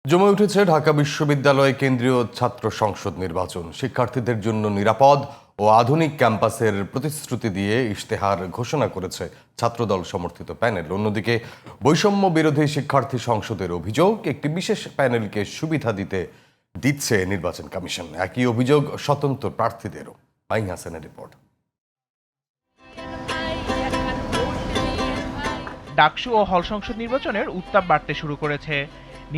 জমে উঠেছে ঢাকা বিশ্ববিদ্যালয় কেন্দ্রীয় ছাত্র সংসদ নির্বাচন। শিক্ষার্থীদের জন্য নিরাপদ ও আধুনিক ক্যাম্পাসের প্রতিশ্রুতি দিয়ে ইশতেহার ঘোষণা করেছে ছাত্রদল সমর্থিত প্যানেল। অন্যদিকে বৈষম্য বিরোধী শিক্ষার্থী সংসদের অভিযোগ, একটি বিশেষ প্যানেলকে সুবিধা দিচ্ছে নির্বাচন কমিশন। একই অভিযোগ স্বতন্ত্র প্রার্থীদেরও। মাই হাসানের রিপোর্ট। ডাকসু ও হল সংসদ নির্বাচনের উত্তাপ বাড়তে শুরু করেছে।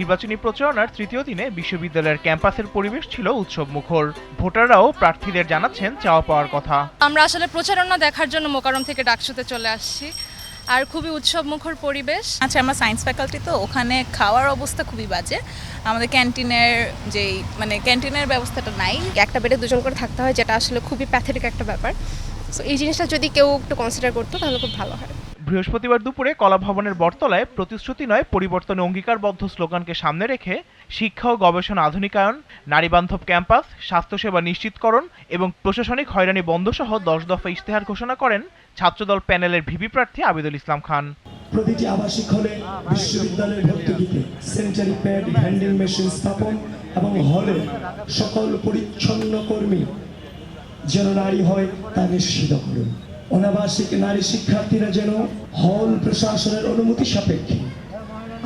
নির্বাচনী প্রচারণার তৃতীয় দিনে বিশ্ববিদ্যালয়ের ক্যাম্পাসের পরিবেশ ছিল উৎসব মুখর। ভোটাররাও প্রার্থীদের জানাচ্ছেন চাওয়া পাওয়ার কথা। আমরা আসলে প্রচারণা দেখার জন্য মোকাররম থেকে ডাকসুতে চলে আসছি, আর খুবই উৎসব মুখর পরিবেশ। আচ্ছা, আমার সায়েন্স ফ্যাকাল্টি, তো ওখানে খাওয়ার অবস্থা খুবই বাজে। আমাদের ক্যান্টিনের ব্যবস্থাটা নাই। একটা বেডে দুজন করে থাকতে হয়, যেটা আসলে খুবই প্যাথেটিক একটা ব্যাপার। সো এই জিনিসটা যদি কেউ একটু কনসিডার করতো তাহলে খুব ভালো হয়। বৃহস্পতিবার দুপুরে কলা ভবনের বটতলায় প্রতিশ্রুতি নয় পরিবর্তনে অঙ্গীকারবদ্ধ স্লোগানকে সামনে রেখে শিক্ষা ও গবেষণা আধুনিকায়ন, নারীবান্ধব ক্যাম্পাস, স্বাস্থ্যসেবা নিশ্চিতকরণ এবং প্রশাসনিক হয়রানি বন্ধসহ 10 দফা ইশতেহার ঘোষণা করেন ছাত্রদল প্যানেলের ভিপি প্রার্থী আবিদুল ইসলাম খান। প্রতিটি আবাসিক হলে বিশ্ববিদ্যালয়ের ভর্তুকিতে স্যানিটারি প্যাড, ভ্যান্ডিং মেশিন স্থাপন এবং হলে সকল পরিচ্ছন্ন কর্মী যেন নারী হয় তা নিশ্চিত করুন। অনাবাসিক নারী শিক্ষার্থীরা যেন হল প্রশাসনের অনুমতি সাপেক্ষে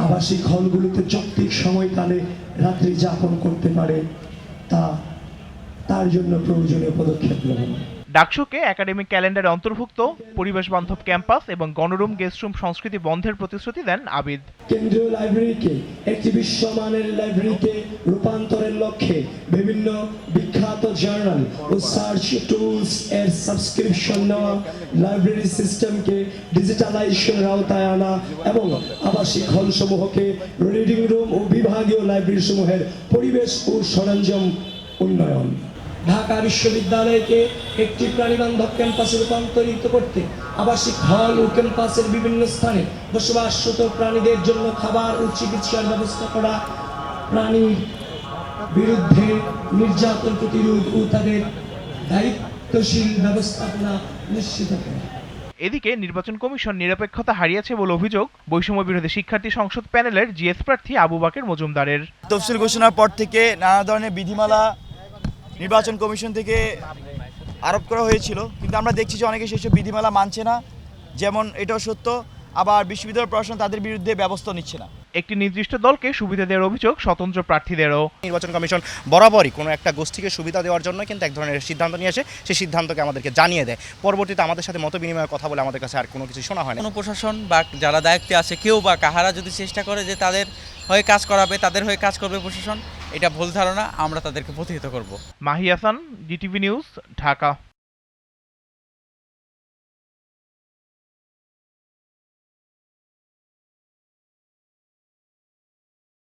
আবাসিক হলগুলোতে যৌক্তিক সময়কালে রাত্রি যাপন করতে পারে, তার জন্য প্রয়োজনীয় পদক্ষেপ গ্রহণ। ডাকসুকে একাডেমিক ক্যালেন্ডারে অন্তর্ভুক্ত পরিবেশ বান্ধব ক্যাম্পাস এবং গণরুম গেস্টরুম সংস্কৃতি বন্ধের প্রতিশ্রুতি দেন আবিদ। কেন্দ্রীয় লাইব্রেরিকে একটি বিশ্বমানের লাইব্রেরিতে রূপান্তরের লক্ষ্যে বিভিন্ন বিখ্যাত জার্নাল ও সার্চ টুলস এর সাবস্ক্রিপশন নেওয়া, লাইব্রেরি সিস্টেমকে ডিজিটালাইজেশনের আওতায় আনা এবং আবাসিক হলসমূহকে রিডিং রুম ও বিভাগীয় লাইব্রেরি সমূহের পরিবেশ ও সরঞ্জাম উন্নয়ন। ঢাকা বিশ্ববিদ্যালয়কে একটি প্রাণীবান্ধব ক্যাম্পাসে রূপান্তরিত করতে আবাসিক হল ও ক্যাম্পাসের বিভিন্ন স্থানে বসবাসরত প্রাণীদের জন্য খাবার ও চিকিৎসার ব্যবস্থা করা, প্রাণীর বিরুদ্ধে নির্যাতন প্রতিরোধ ও তাদের দায়িত্বশীল ব্যবস্থাপনা নিশ্চিত করা। এদিকে নির্বাচন কমিশন নিরপেক্ষতা হারিয়েছে বলে অভিযোগ বৈষম্য বিরোধী শিক্ষার্থী সংসদ প্যানেলের জিএস প্রার্থী আবু বাকের মজুমদারের। তফসিল ঘোষণার পর থেকে নানা ধরনের বিধিমালা নির্বাচন কমিশন থেকে আরোপ করা হয়েছিল, কিন্তু আমরা দেখছি যে অনেকে সেসব বিধিমালা মানছে না। যেমন এটাও সত্য, আবার বিশ্ববিদ্যালয় প্রশাসন তাদের বিরুদ্ধে ব্যবস্থা নিচ্ছে না। একটি নির্দিষ্ট দলকে সুবিধা দেওয়ার অভিযোগ স্বতন্ত্র প্রার্থীদেরও। নির্বাচন কমিশন বরাবরই কোনো একটা গোষ্ঠীকে সুবিধা দেওয়ার জন্য কিন্তু এক ধরনের সিদ্ধান্ত নিয়ে আসে, সেই সিদ্ধান্তকে আমাদেরকে জানিয়ে দেয়। পরবর্তীতে আমাদের সাথে মত বিনিময়ের কথা বলে আমাদের কাছে আর কোনো কিছু শোনা হয় না। কোনো প্রশাসন বা যারা দায়িত্বে আছে কেউ বা কাহারা যদি চেষ্টা করে যে তাদের হয়ে কাজ করাবে, তাদের হয়ে কাজ করবে প্রশাসন, এটা ভুল ধারণা। আমরা তাদেরকে প্রতিহত করব। Mahi Hasan, GTV news, Dhaka.